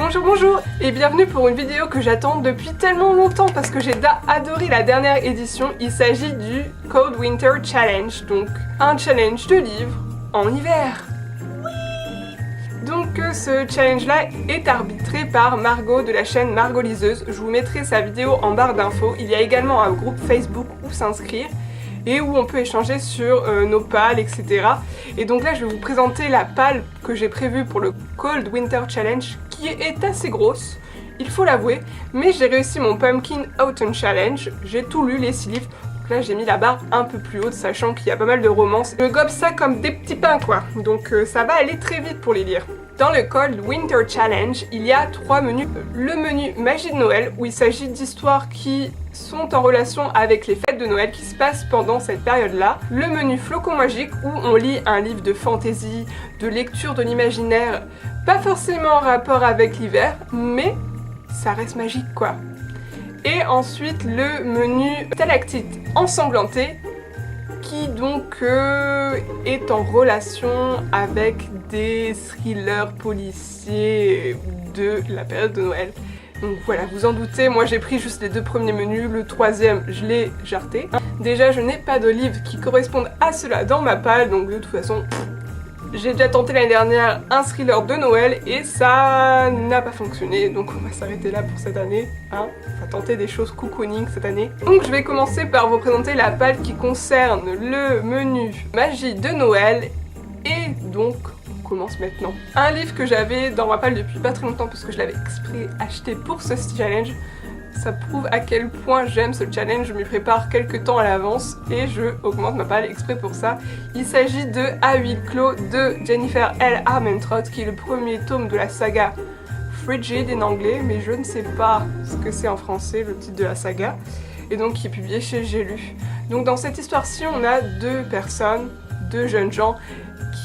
Bonjour, bonjour et bienvenue pour une vidéo que j'attends depuis tellement longtemps parce que j'ai adoré la dernière édition. Il s'agit du Cold Winter Challenge, donc un challenge de livres en hiver. Donc ce challenge là est arbitré par Margot de la chaîne Margot Liseuse. Je vous mettrai sa vidéo en barre d'infos. Il y a également un groupe Facebook où s'inscrire et où on peut échanger sur nos pales, etc. Et donc là je vais vous présenter la pale que j'ai prévue pour le Cold Winter Challenge qui est assez grosse, il faut l'avouer, mais j'ai réussi mon Pumpkin Autumn Challenge, j'ai tout lu les 6 livres. Donc là j'ai mis la barre un peu plus haute sachant qu'il y a pas mal de romances. Je gobe ça comme des petits pains quoi, donc ça va aller très vite pour les lire. Dans le Cold Winter Challenge, il y a 3 menus. Le menu Magie de Noël, où il s'agit d'histoires qui sont en relation avec les fêtes de Noël qui se passent pendant cette période-là. Le menu Flocon Magique, où on lit un livre de fantasy, de lecture de l'imaginaire, pas forcément en rapport avec l'hiver, mais ça reste magique quoi. Et ensuite le menu Stalactite Ensanglantée, qui donc est en relation avec des thrillers policiers de la période de Noël. Donc voilà, vous en doutez, moi j'ai pris juste les 2 premiers menus, le 3e je l'ai jarté. Déjà je n'ai pas de livres qui correspondent à cela dans ma pale, donc de toute façon j'ai déjà tenté l'année dernière un thriller de Noël et ça n'a pas fonctionné, donc on va s'arrêter là pour cette année, hein. On va tenter des choses cocooning cette année. Donc je vais commencer par vous présenter la pale qui concerne le menu Magie de Noël et donc on commence maintenant. Un livre que j'avais dans ma pale depuis pas très longtemps parce que je l'avais exprès acheté pour ce challenge. Ça prouve à quel point j'aime ce challenge, je m'y prépare quelques temps à l'avance et je augmente ma pale exprès pour ça. Il s'agit de À huis clos de Jennifer L. Armentrout, qui est le premier tome de la saga Frigid en anglais, mais je ne sais pas ce que c'est en français, le titre de la saga, et donc qui est publié chez J'ai lu. Donc dans cette histoire-ci, on a 2 personnes, 2 jeunes gens,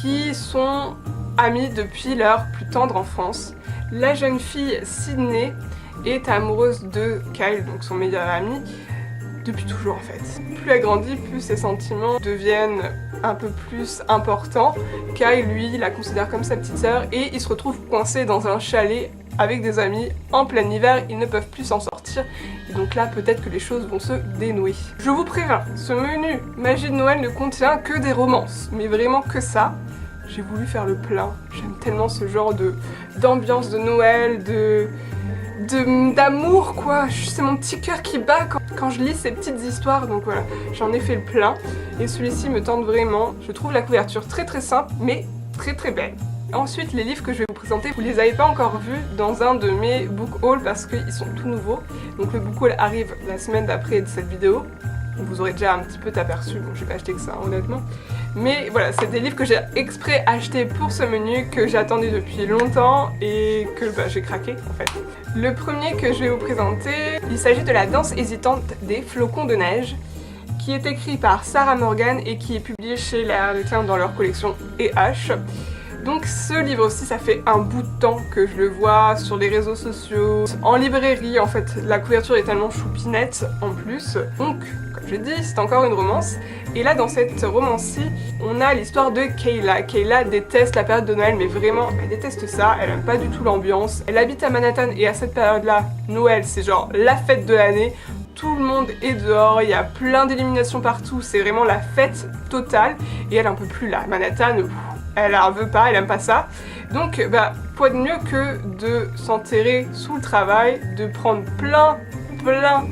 qui sont amis depuis leur plus tendre enfance. La jeune fille Sydney est amoureuse de Kyle, donc son meilleur ami, depuis toujours en fait. Plus elle grandit, plus ses sentiments deviennent un peu plus importants. Kyle, lui, la considère comme sa petite sœur et ils se retrouvent coincés dans un chalet avec des amis en plein hiver, ils ne peuvent plus s'en sortir et donc là peut-être que les choses vont se dénouer. Je vous préviens, ce menu Magie de Noël ne contient que des romances, mais vraiment que ça. J'ai voulu faire le plein, j'aime tellement ce genre d'ambiance de Noël, d'amour quoi, c'est mon petit cœur qui bat quand je lis ces petites histoires, donc voilà, j'en ai fait le plein et celui-ci me tente vraiment. Je trouve la couverture très très simple mais très très belle. Ensuite les livres que je vais vous présenter, vous les avez pas encore vus dans un de mes book hauls parce qu'ils sont tout nouveaux, donc le book haul arrive la semaine d'après de cette vidéo. Vous aurez déjà un petit peu aperçu, bon j'ai pas acheté que ça honnêtement. Mais voilà, c'est des livres que j'ai exprès achetés pour ce menu, que j'ai attendu depuis longtemps et que j'ai craqué en fait. Le premier que je vais vous présenter, il s'agit de La danse hésitante des flocons de neige, qui est écrit par Sarah Morgan et qui est publié chez Les Harlequins dans leur collection H. Donc ce livre aussi, ça fait un bout de temps que je le vois sur les réseaux sociaux, en librairie, en fait la couverture est tellement choupinette en plus. Donc comme je dis, c'est encore une romance. Et là dans cette romance-ci, on a l'histoire de Kayla. Kayla déteste la période de Noël, mais vraiment elle déteste ça, elle aime pas du tout l'ambiance. Elle habite à Manhattan et à cette période-là, Noël c'est genre la fête de l'année. Tout le monde est dehors, il y a plein d'illuminations partout, c'est vraiment la fête totale. Et elle en peut plus là, Manhattan, elle en veut pas, elle aime pas ça. Donc quoi de mieux que de s'enterrer sous le travail, de prendre plein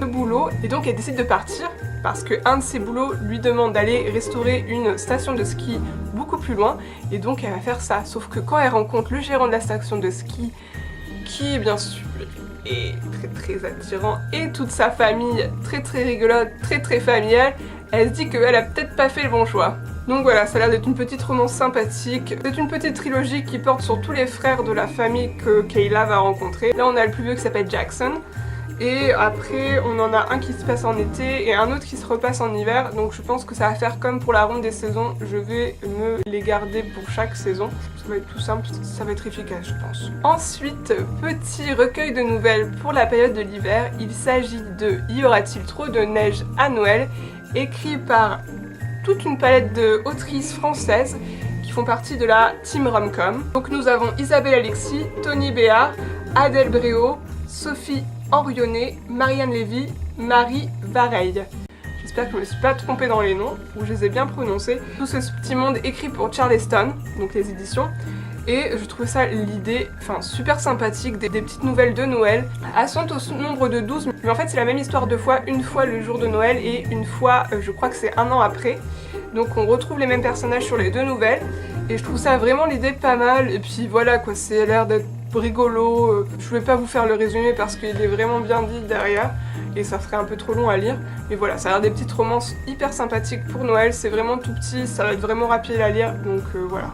de boulot. Et donc elle décide de partir parce que un de ses boulots lui demande d'aller restaurer une station de ski beaucoup plus loin. Et donc elle va faire ça. Sauf que quand elle rencontre le gérant de la station de ski, qui bien sûr est très attirant, et toute sa famille très rigolote, très familiale, elle se dit qu'elle a peut-être pas fait le bon choix. Donc voilà, ça a l'air d'être une petite romance sympathique. C'est une petite trilogie qui porte sur tous les frères de la famille que Kayla va rencontrer. Là on a le plus vieux qui s'appelle Jackson. Et après on en a un qui se passe en été et un autre qui se repasse en hiver. Donc je pense que ça va faire comme pour la ronde des saisons. Je vais me les garder pour chaque saison. Ça va être tout simple, ça va être efficace je pense. Ensuite, petit recueil de nouvelles pour la période de l'hiver. Il s'agit de Y aura-t-il trop de neige à Noël, écrit par toute une palette d'autrices françaises qui font partie de la Team Romcom. Donc nous avons Isabelle Alexis, Tony Béard, Adèle Bréau, Sophie Henrionnet, Marianne Lévy, Marie Vareille. J'espère que je ne me suis pas trompée dans les noms, ou je les ai bien prononcés. Tout ce petit monde écrit pour Charleston, donc les éditions. Et je trouvais ça l'idée super sympathique, des petites nouvelles de Noël. Elles sont au nombre de 12, mais en fait c'est la même histoire deux fois, une fois le jour de Noël et une fois, je crois que c'est un an après. Donc on retrouve les mêmes personnages sur les deux nouvelles. Et je trouve ça vraiment l'idée pas mal. Et puis voilà quoi, c'est l'air d'être rigolo. Je vais pas vous faire le résumé parce qu'il est vraiment bien dit derrière. Et ça ferait un peu trop long à lire. Mais voilà, ça a l'air des petites romances hyper sympathiques pour Noël. C'est vraiment tout petit, ça va être vraiment rapide à lire. Donc voilà.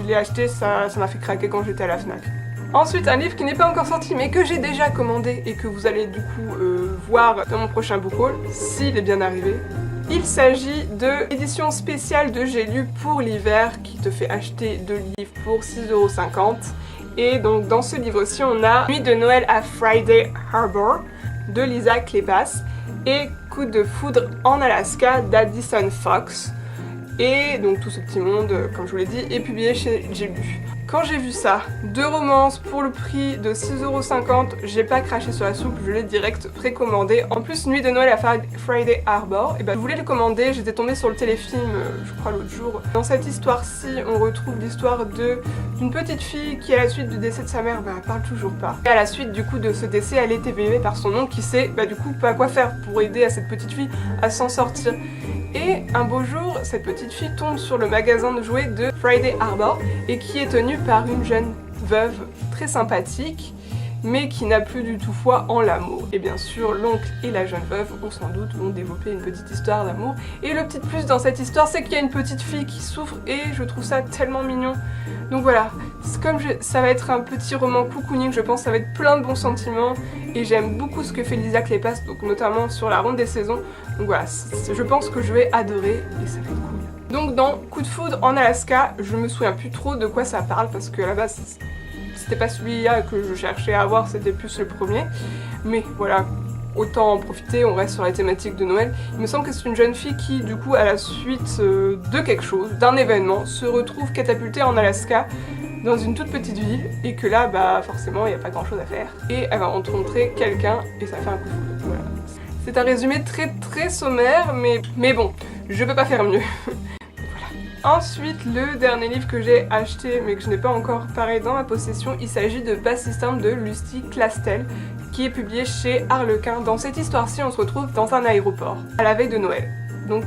Je l'ai acheté, ça m'a fait craquer quand j'étais à la Fnac. Ensuite, un livre qui n'est pas encore sorti mais que j'ai déjà commandé et que vous allez du coup voir dans mon prochain book haul, s'il est bien arrivé. Il s'agit de l'édition spéciale de J'ai lu pour l'hiver qui te fait acheter 2 livres pour 6,50 €. Et donc dans ce livre-ci, on a Nuit de Noël à Friday Harbor de Lisa Kleypas et Coup de foudre en Alaska d'Addison Fox. Et donc tout ce petit monde, comme je vous l'ai dit, est publié chez J'ai lu. Quand j'ai vu ça, 2 romances pour le prix de 6,50 €, j'ai pas craché sur la soupe, je l'ai direct précommandé. En plus, Nuit de Noël à Friday Harbor, et je voulais le commander, j'étais tombée sur le téléfilm, je crois l'autre jour. Dans cette histoire-ci, on retrouve l'histoire d'une petite fille qui, à la suite du décès de sa mère, elle parle toujours pas. Et à la suite du coup de ce décès, elle est éveillée par son oncle qui sait du coup pas quoi faire pour aider à cette petite fille à s'en sortir. Et un beau jour, cette petite fille tombe sur le magasin de jouets de Friday Harbor et qui est tenu par une jeune veuve très sympathique mais qui n'a plus du tout foi en l'amour. Et bien sûr, l'oncle et la jeune veuve, on sans doute, vont développer une petite histoire d'amour. Et le petit plus dans cette histoire, c'est qu'il y a une petite fille qui souffre et je trouve ça tellement mignon. Donc voilà, ça va être un petit roman cocooning, je pense, ça va être plein de bons sentiments et j'aime beaucoup ce que fait Lisa Kleypas, donc notamment sur la ronde des saisons. Donc voilà, je pense que je vais adorer et ça va être cool. Donc dans Coup de foudre en Alaska, je me souviens plus trop de quoi ça parle parce que à la base c'était pas celui-là que je cherchais à avoir, c'était plus le premier. Mais voilà, autant en profiter, on reste sur la thématique de Noël. Il me semble que c'est une jeune fille qui, du coup, à la suite de quelque chose, d'un événement, se retrouve catapultée en Alaska, dans une toute petite ville, et que là, forcément, il n'y a pas grand-chose à faire. Et elle va rencontrer quelqu'un, et ça fait un coup de foudre. Voilà. C'est un résumé très très sommaire, mais bon, je peux pas faire mieux. Ensuite, le dernier livre que j'ai acheté mais que je n'ai pas encore pareil dans ma possession, il s'agit de Baptistine de Lucie Clastel qui est publié chez Harlequin. Dans cette histoire-ci, on se retrouve dans un aéroport à la veille de Noël. Donc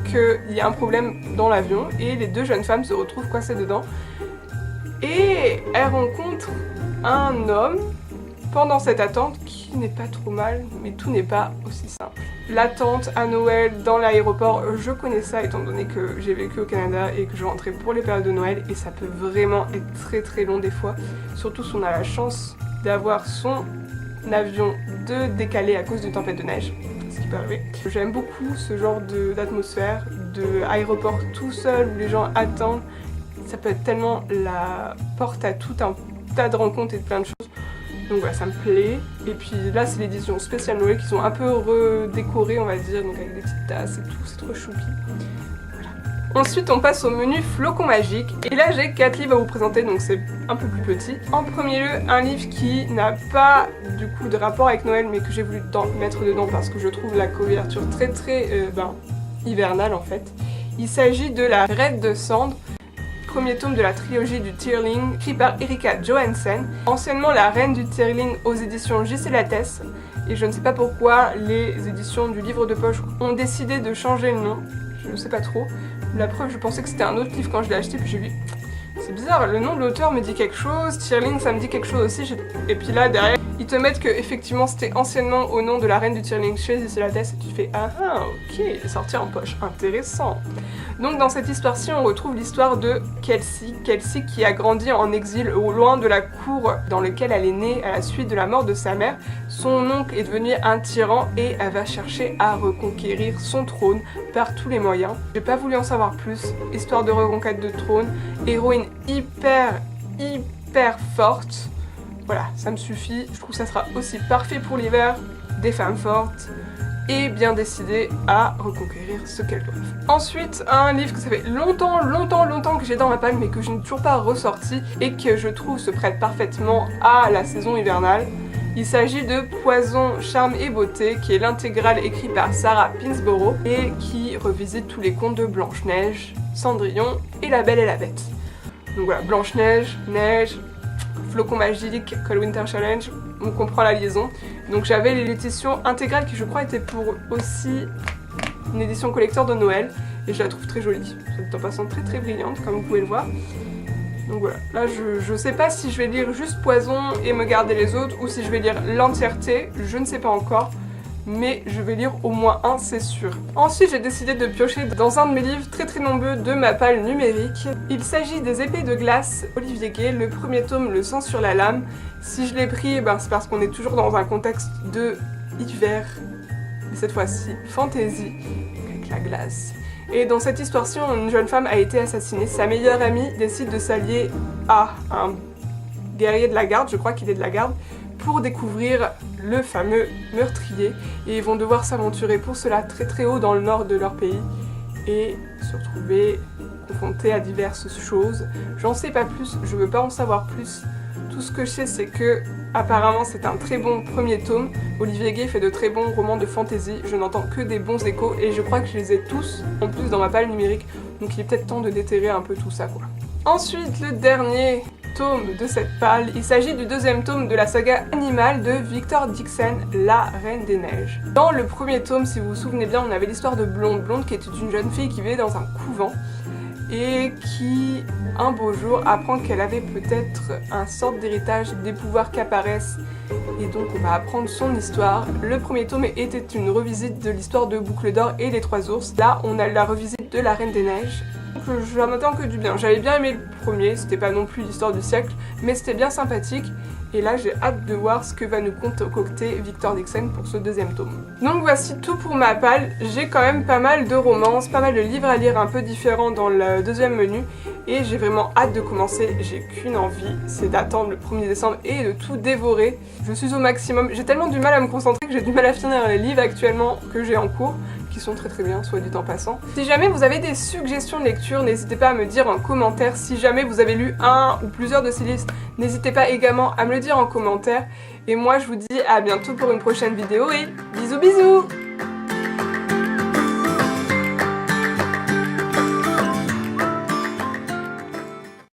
il y a un problème dans l'avion et les deux jeunes femmes se retrouvent coincées dedans. Et elles rencontrent un homme pendant cette attente qui n'est pas trop mal, mais tout n'est pas aussi simple. L'attente à Noël dans l'aéroport, je connais ça étant donné que j'ai vécu au Canada et que je rentrais pour les périodes de Noël et ça peut vraiment être très très long des fois, surtout si on a la chance d'avoir son avion décalé à cause d'une tempête de neige, ce qui peut arriver. J'aime beaucoup ce genre d'atmosphère, d'aéroport tout seul où les gens attendent, ça peut être tellement la porte à tout un tas de rencontres et de plein de choses. Donc voilà, ça me plaît. Et puis là, c'est l'édition spéciale Noël qui sont un peu redécorées, on va dire, donc avec des petites tasses et tout, c'est trop choupi. Voilà. Ensuite, on passe au menu Flocon Magique. Et là, j'ai 4 livres à vous présenter, donc c'est un peu plus petit. En premier lieu, un livre qui n'a pas du coup de rapport avec Noël, mais que j'ai voulu mettre dedans parce que je trouve la couverture très très hivernale en fait. Il s'agit de La Reine de Cendre. Premier tome de la trilogie du Tearling, écrit par Erika Johansen, anciennement la reine du Tearling aux éditions J.C. Lattès, et je ne sais pas pourquoi les éditions du livre de poche ont décidé de changer le nom, je ne sais pas trop. La preuve, je pensais que c'était un autre livre quand je l'ai acheté, puis j'ai vu, c'est bizarre, le nom de l'auteur me dit quelque chose, Tearling ça me dit quelque chose aussi, et puis là derrière, ils te mettent que effectivement c'était anciennement au nom de la reine du Tearling chez J.C. Lattès, et tu fais ah ok, il est sorti en poche, intéressant. Donc dans cette histoire-ci, on retrouve l'histoire de Kelsey qui a grandi en exil au loin de la cour dans laquelle elle est née à la suite de la mort de sa mère. Son oncle est devenu un tyran et elle va chercher à reconquérir son trône par tous les moyens. J'ai pas voulu en savoir plus, histoire de reconquête de trône, héroïne hyper forte. Voilà, ça me suffit, je trouve que ça sera aussi parfait pour l'hiver, des femmes fortes. et bien décidées à reconquérir ce qu'elles doivent. Ensuite, un livre que ça fait longtemps que j'ai dans ma palle mais que je n'ai toujours pas ressorti et que je trouve se prête parfaitement à la saison hivernale. Il s'agit de Poison, Charme et Beauté, qui est l'intégrale écrite par Sarah Pinsborough et qui revisite tous les contes de Blanche-Neige, Cendrillon et La Belle et la Bête. Donc voilà, Blanche-Neige, Neige, Flocon Magique, Cold Winter Challenge, on comprend la liaison. Donc j'avais l'édition intégrale qui je crois était pour aussi une édition collector de Noël et je la trouve très jolie. C'est en passant très brillante comme vous pouvez le voir. Donc voilà, là je sais pas si je vais lire juste Poison et me garder les autres ou si je vais lire l'entièreté, je ne sais pas encore, mais je vais lire au moins un, c'est sûr. Ensuite j'ai décidé de piocher dans un de mes livres très nombreux de ma palle numérique. Il s'agit des Épées de glace, Olivier Gay, le premier tome, Le sang sur la lame. Si je l'ai pris, c'est parce qu'on est toujours dans un contexte de hiver, mais cette fois-ci fantasy, avec la glace. Et dans cette histoire-ci, une jeune femme a été assassinée. Sa meilleure amie décide de s'allier à un guerrier de la garde, je crois qu'il est de la garde, pour découvrir le fameux meurtrier. Et ils vont devoir s'aventurer pour cela très haut dans le nord de leur pays et se retrouver confrontés à diverses choses. J'en sais pas plus, je veux pas en savoir plus. Tout ce que je sais, c'est que apparemment c'est un très bon premier tome. Olivier Gay fait de très bons romans de fantasy, je n'entends que des bons échos et je crois que je les ai tous en plus dans ma palle numérique, donc il est peut-être temps de déterrer un peu tout ça quoi. Ensuite, le dernier tome de cette palle, il s'agit du deuxième tome de la saga Animal de Victor Dixon, La Reine des Neiges. Dans le premier tome, si vous vous souvenez bien, on avait l'histoire de Blonde. Blonde qui était une jeune fille qui vivait dans un couvent et qui, un beau jour, apprend qu'elle avait peut-être un sorte d'héritage des pouvoirs qui apparaissent. Et donc on va apprendre son histoire. Le premier tome était une revisite de l'histoire de Boucle d'Or et les Trois Ours. Là, on a la revisite de La Reine des Neiges. Donc j'en attends que du bien. J'avais bien aimé le premier, c'était pas non plus l'histoire du siècle, mais c'était bien sympathique. Et là, j'ai hâte de voir ce que va nous concocter Victor Dixon pour ce deuxième tome. Donc voici tout pour ma palle. J'ai quand même pas mal de romances, pas mal de livres à lire un peu différents dans le deuxième menu. Et j'ai vraiment hâte de commencer. J'ai qu'une envie, c'est d'attendre le 1er décembre et de tout dévorer. Je suis au maximum. J'ai tellement du mal à me concentrer que j'ai du mal à finir les livres actuellement que j'ai en cours, qui sont très bien, soit dit en passant. Si jamais vous avez des suggestions de lecture, n'hésitez pas à me dire en commentaire. Si jamais vous avez lu un ou plusieurs de ces livres, n'hésitez pas également à me le dire en commentaire. Et moi je vous dis à bientôt pour une prochaine vidéo et bisous bisous.